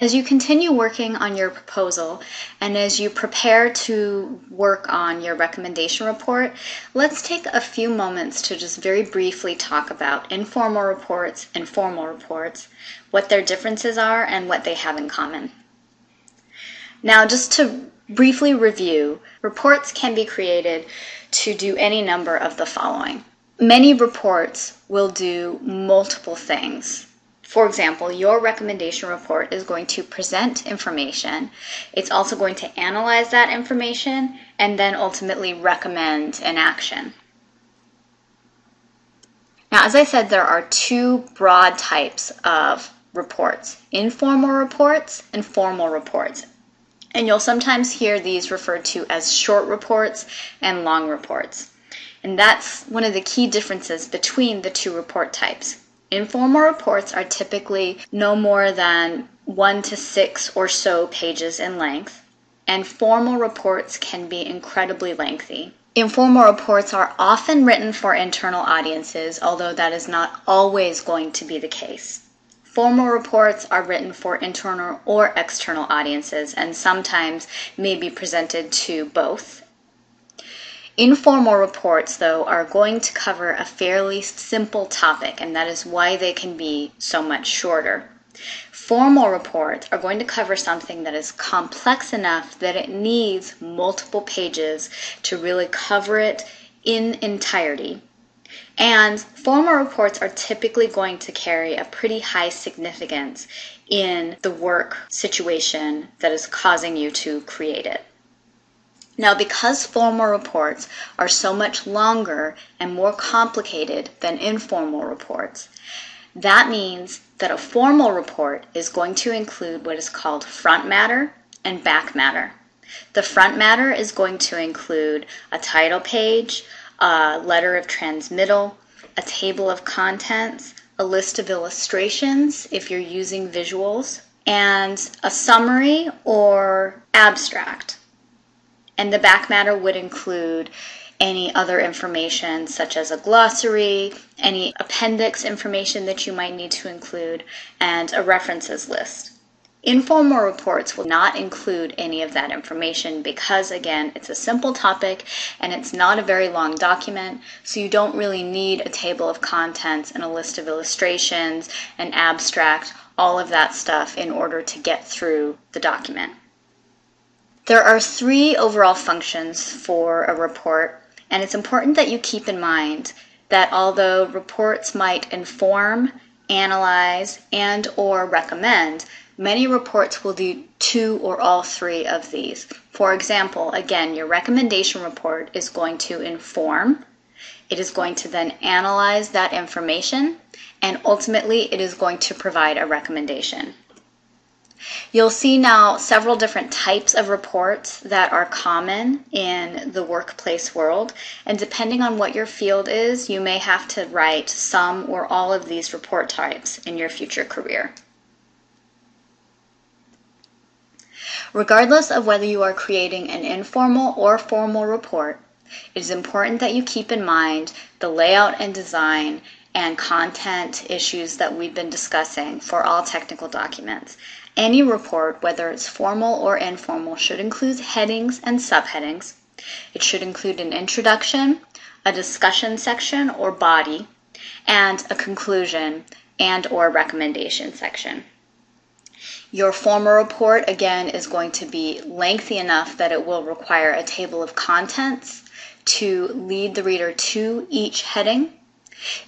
As you continue working on your proposal and as you prepare to work on your recommendation report, let's take a few moments to just very briefly talk about informal reports and formal reports, what their differences are, and what they have in common. Now, just to briefly review, reports can be created to do any number of the following. Many reports will do multiple things. For example, your recommendation report is going to present information. It's also going to analyze that information and then ultimately recommend an action. Now, as I said, there are two broad types of reports: informal reports and formal reports. And you'll sometimes hear these referred to as short reports and long reports. And that's one of the key differences between the two report types. Informal reports are typically no more than 1 to 6 or so pages in length, and formal reports can be incredibly lengthy. Informal reports are often written for internal audiences, although that is not always going to be the case. Formal reports are written for internal or external audiences and sometimes may be presented to both. Informal reports, though, are going to cover a fairly simple topic, and that is why they can be so much shorter. Formal reports are going to cover something that is complex enough that it needs multiple pages to really cover it in entirety. And formal reports are typically going to carry a pretty high significance in the work situation that is causing you to create it. Now, because formal reports are so much longer and more complicated than informal reports, that means that a formal report is going to include what is called front matter and back matter. The front matter is going to include a title page, a letter of transmittal, a table of contents, a list of illustrations if you're using visuals, and a summary or abstract. And the back matter would include any other information such as a glossary, any appendix information that you might need to include, and a references list. Informal reports will not include any of that information because, again, it's a simple topic and it's not a very long document, so you don't really need a table of contents and a list of illustrations, an abstract, all of that stuff in order to get through the document. There are 3 overall functions for a report, and it's important that you keep in mind that although reports might inform, analyze, and or recommend, many reports will do 2 or all 3 of these. For example, again, your recommendation report is going to inform, it is going to then analyze that information, and ultimately it is going to provide a recommendation. You'll see now several different types of reports that are common in the workplace world, and depending on what your field is, you may have to write some or all of these report types in your future career. Regardless of whether you are creating an informal or formal report, it is important that you keep in mind the layout and design and content issues that we've been discussing for all technical documents. Any report, whether it's formal or informal, should include headings and subheadings. It should include an introduction, a discussion section or body, and a conclusion and or recommendation section. Your formal report, again, is going to be lengthy enough that it will require a table of contents to lead the reader to each heading.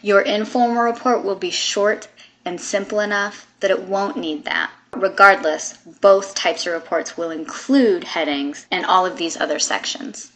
Your informal report will be short and simple enough that it won't need that. Regardless, both types of reports will include headings and all of these other sections.